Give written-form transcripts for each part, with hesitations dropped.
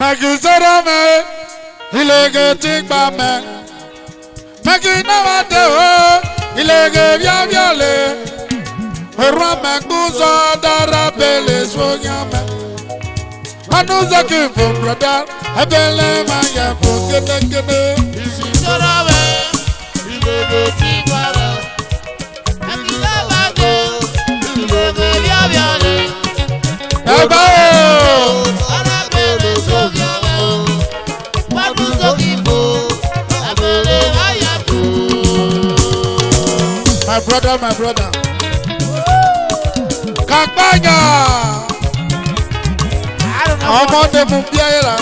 Magizera me, ilege tigba me. Magina wate o, ilege via viale. Roi me kuzo dara bele swonya me. Manuza kifu brother, ebele maya fu kene kene. Magizera me, ilege tigba me. Magina wate o, ilege via viale. Eba o. My brother. Kampanya. Ọmọ de mu biara.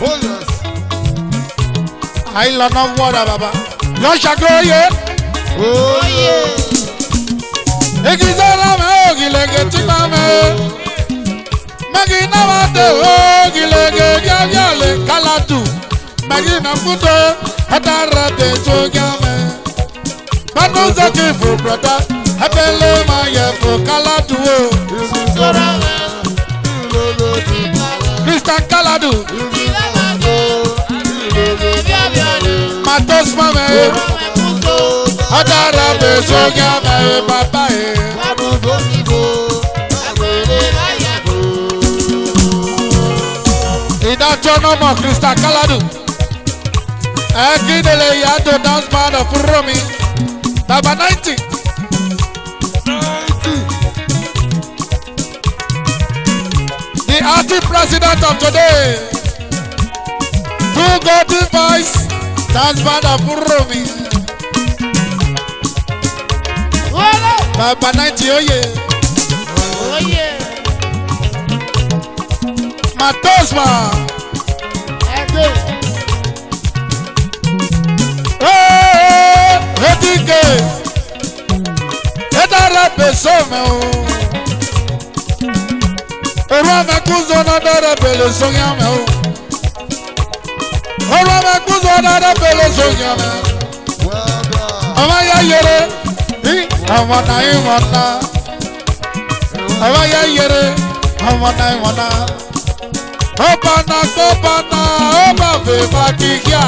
Oh yes. Ayi lana wọra baba. Yọ ṣàkóso ye. Oh yeah. Egizara me ogilege tipa me. Magina wate ogilege gaviale kalatu. Magina futo atara de sogame. Manuza kifu brother, ebele maya fu kalatu. Christian kaladu. Matos mame. Atara de sogame baba e. Idachonomo Christian kaladu. Ekidele yato dance band of Romi. Number 90. The acting president of today. Two golden boys. Dance band of Romi. Number 90. Oh yeah. Oh yeah. Matosma. Etike, etara pesome o. Oro makuzo na dara pele sonyame o. Oro makuzo na dara pele sonyame. Ama ya yere, ama na imona. Ama ya yere, ama na imona. Opana, oma be bakiya.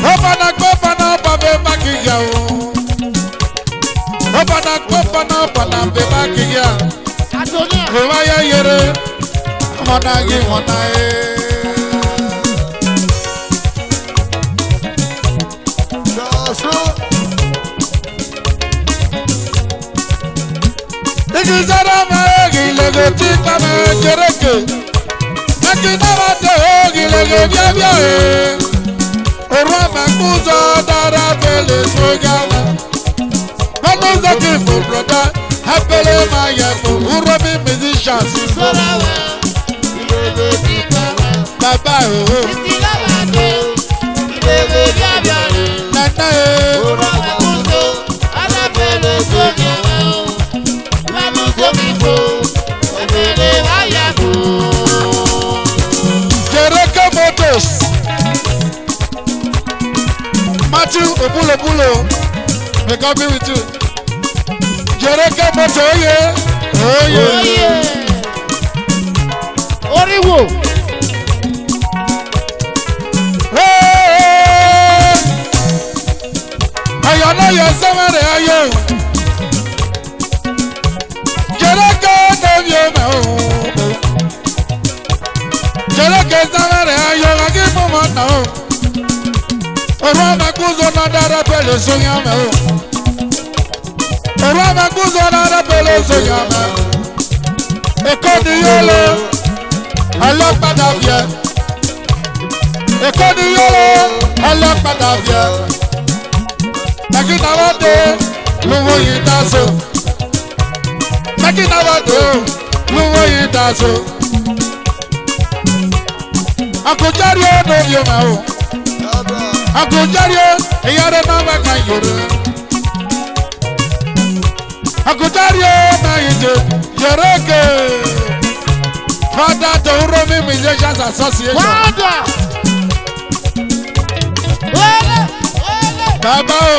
Opana babe bakiya o. Opana be bakiya. Koma ya yere, mana gi mona e. Igizara me gilege tipa me jereke. Magina wate o gilege bia e. Roi makuzo dara bele swogame. Manuza kifu brother, ebele maya fu urobi musicians. Baba o. Nana e. Jereke Motors. Matthew Obulo, may God be with you. Jereke Moto, oh yeah. Oriwo. Hey, ayana yesemere ayo. Jereke devye me o. Jereke semere ayo lagi mama o. Roi makuzo na dara pele sonyame o. Roi makuzo na dara pele sonyame. Ekodi yolo, alopada vie. Ekodi yolo, alopada vie. Magina wate, luwo yitaso. Magina wate, luwo yitaso. Akujario no yoma o. Akujario, eyare na waka yoro. Akujario na ije, yereke. Father to Uromi Musicians Association. Father. Baba o.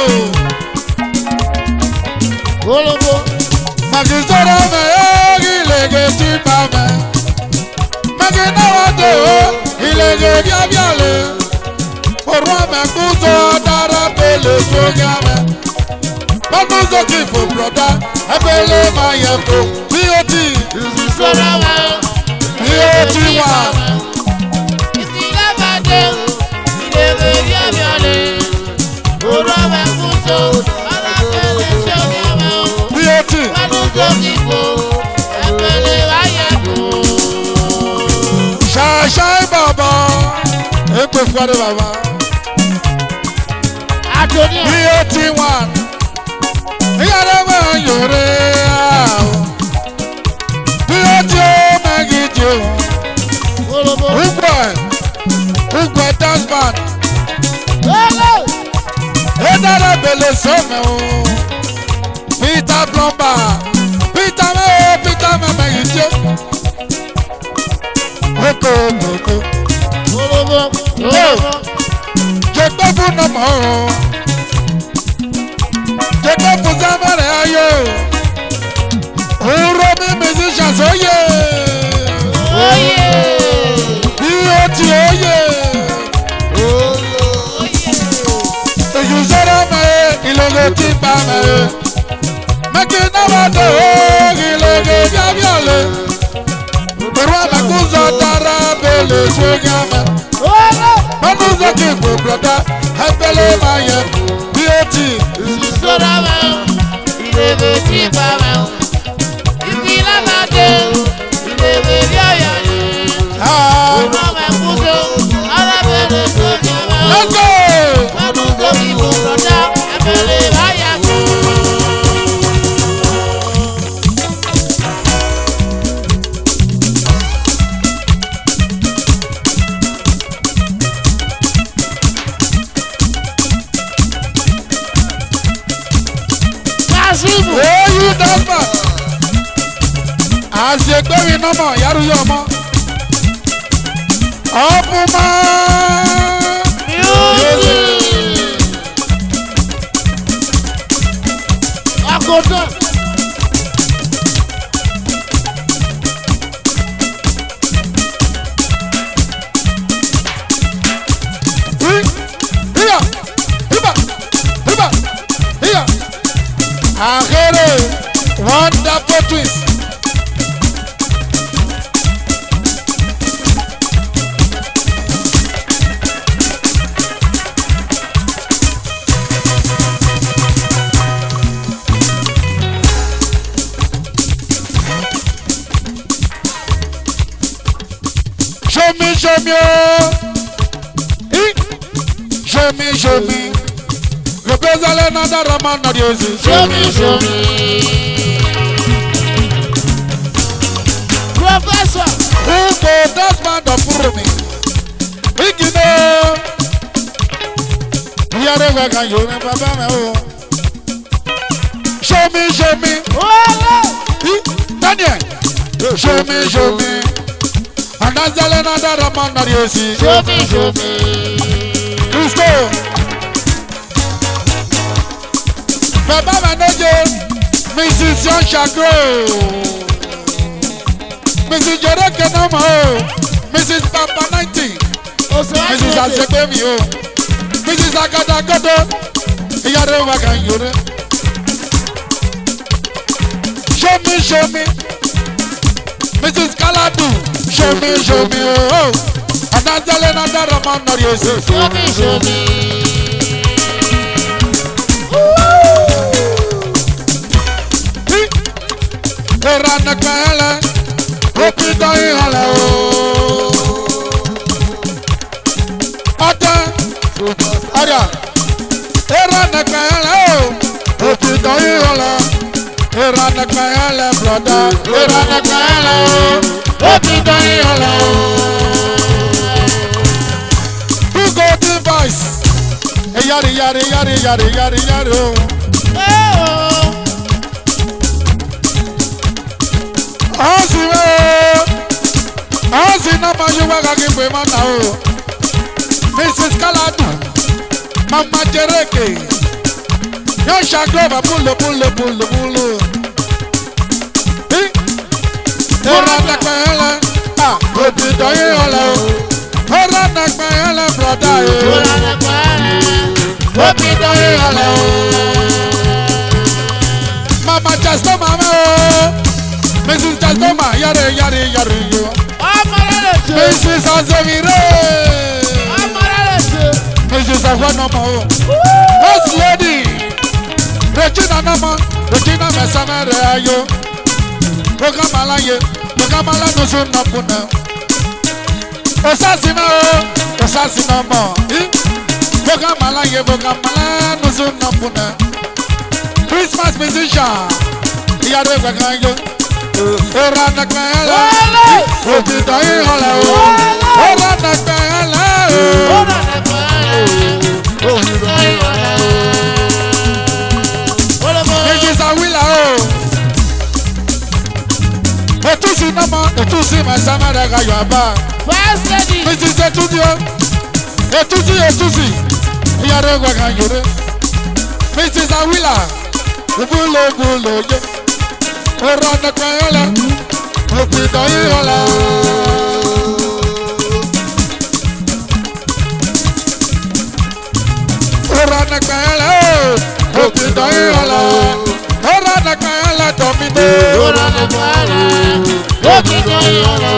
Olongo. Magizera me, ilege tipa me. Magina wade o, ilege biabiale. Orwa me kuzo dara bele sonyame. Manuzo kifo brother, ebele mayeko. T.O.T. Sorowa. T.O.T. one. Shashai Baba, Epe Kwade Baba. T.O.T. one. Yarawa Yore. T.O.T. Magito. Ugwe dance band. Edara bele some o. Peter Plumber. Peter me Magito. Oko. Jẹ́gbẹ́ fún ọmọ o. Jẹ́gbẹ́ fún sábàrẹ̀ ayé o. Òwúrọ̀ mi musician sóyè. T.O.T. oyè. Èyí sọ̀rọ̀ mẹ́ ìlòlò tí bá mẹ́. Mẹ́kì náwó dé o. Ìlòlò bíábíàlè. Pẹ̀lú àmàkúzọ dára bẹ̀lẹ̀ sóyàmẹ́. Manuzo kifo brother, ebele maye. T.O.T. Sorowa. Ilege ti baba. Ìfìlà máa dé. Ilege bí ọ̀yà ni. Òrò mẹ́kúndó. Alábẹ̀rẹ̀ sójà máa. Lọ́sọ̀. Manuzo kifo brother, ebele maye. Oyu dọ́gba. Àṣegbéwì nọ́mọ̀ yárúyọ̀ mọ́. Ọ̀pùpá. Akoto. Akere, wonderful twins. Show me, oh. Show me. Repezale nada Raman na Diosi. Show me. Professor. Ugo das band of Purumi. Ikido. Yare wega yome baba me o. Show me. Daniel. Show me. Anazale nada Raman na Diosi. Show me. Kristo. Baba manager, Mrs. Yoshagro, Mrs. Jereke Nomo, Mrs. Papa 90, Mrs. Azekemi, Mrs. Agadagodo, Yare Waganyure. Show me, Mrs. Kaladu, show me, oh, Anazale Nanda Raman Nariosi. Show me. Erana kaela, opita ihala o. Ata, aria. Erana kaela o, opita ihala. Erana kaela brother, erana kaela o, opita ihala o. Who got the voice? Yari o. Ozi na mayuwa kakifwe mata o. Mrs. Kaladu, Mama Jereke, Yoshagro pulo. Erana kaela, òbí dọ̀yìn ọ̀lẹ́ o. Ọ̀rọ̀ nàgbà ẹ̀lẹ́ brọ̀dá yìí. Òbí dọ̀yìn ọ̀lẹ́ o. Mama Testoma o. Mrs. Testoma yare yare yare yo. Mrs. Azemire. Mrs. Agwanoma o. First lady. Regina Nama. Regina Mesamere ayo. Ogamala ye. Ogamala no so napuna. Osasina o. Osasina mo. Ogamala ye. Ogamala no so napuna. Christmas musician. Yare Vagayo. Ora na kala. Obi dai hala o. Ora na kala o. Ora na kala. Obi dai hala o. Ora mo. Mrs. Awila o. Etusi mama, etusi masamara ga yaba. First lady. Mrs. Etusi o. Etusi. Yare Vagayo. Mrs. Awila. Ubulo ye. Ora na kala. Obi dai hala. Ora na kala. Obi dai hala. Ora na kala domine. Ora na kala. Obi dai hala o.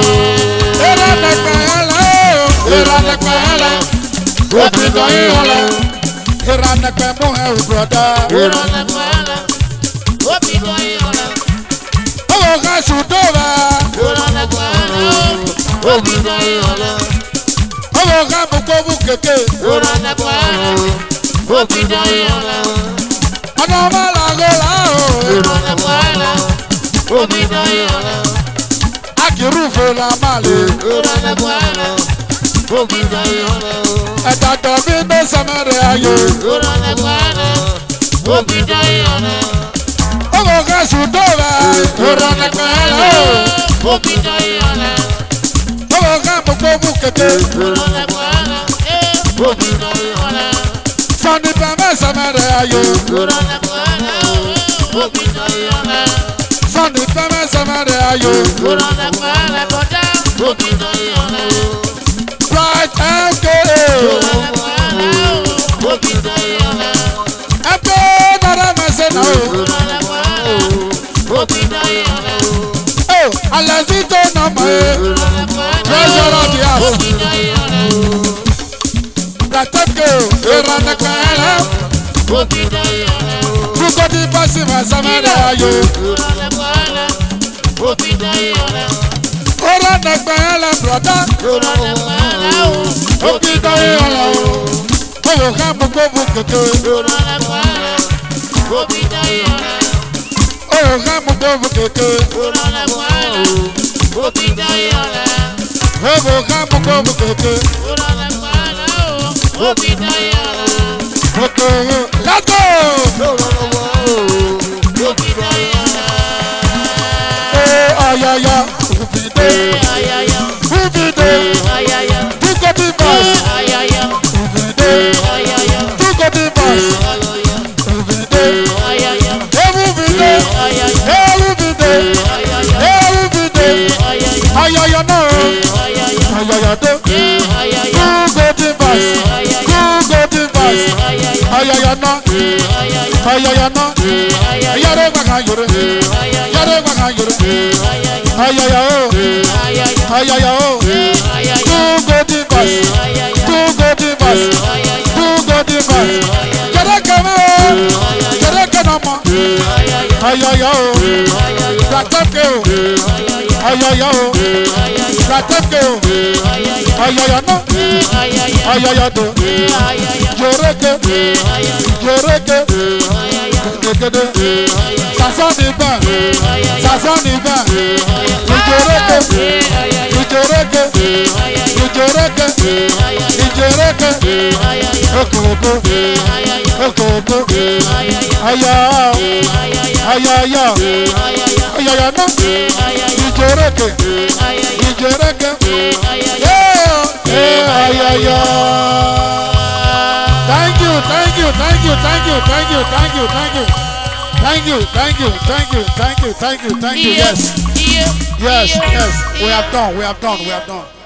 Ora na kala. Ora na kala. Obi dai hala. Ora na kala mo e brother. Ora na kala. Obi dai hala. Oga sudova. Ora na kala. Obi dai hala. Oga bukobu keke. Ora na kala. Obi dai hala. Ana mala gola o. Ora na kala. Obi dai hala. Akiru fela male. Ora na kala. Obi dai hala. Ata dobi no samare ayo. Ora na kala. Obi dai hala. Oga sudova. Ora na kala. Obi dai hala. Oga bukobu keke. Ora na kala. Obi dai hala. Sani pame samare ayo. Ora na kala. Obi dai hala. Sani pame samare ayo. Ora na kala kota. Obi dai hala. Bright and good. Ora na kala. Obi dai hala. Epe dara mesena o. Ora na kala. Obi dai hala. Oh, alazito na mae. Ora na kala. Treasure of the house. Obi dai hala. Gateke o. Era na kala. Obi dai hala. Kuko di pasi masamare ayo. Ora na kala. Obi dai hala. Ora na kala brother. Ora na kala. Oki dai hala o. Oga bukobu keke. Ora na kala. Obi dai hala. Oga bukobu keke. Ora na kala. Obi dai hala. Oga bukobu keke. Ora na kala. Obi dai hala. Okay, let's go. Obi dai hala. Ayaya. Ubide. Ayaya. Ubide. Ayaya. Kuko di boss. Ayaya. Ubide. Ayaya. Kuko di boss. Ayaya. Ubide. Ayaya. Ubide. Ayaya. Ubide. Ayaya. Ubide. Ayaya. Ayaya no. Ayaya. Ayaya do. Ayaya. Kuko di boss. Kuko di boss. Ayaya no. Ayaya no. Ayare bagayure. Ayare bagayure. Ayaya o. Ayaya o. Kuko di boss. Kuko di boss. Kuko di boss. Jalaka o. Jalaka no mo. Ayaya o. Gatake o. Ayaya o. Gatake o. Ayaya no. Ayaya do. Yoreke. Yoreke. Gekede. Sasoni ba. Sasoni ba. Yoreke. Yoreke. Yoreke. Yoreke. Okoko. Okoko. Ayaya. Ayaya. Ayaya no. Yoreke. Yoreke. Ayaya. Thank you. Thank you, thank you, thank you, thank you, thank you, thank you. Yes, yes, yes. We have done, we have done, we have done.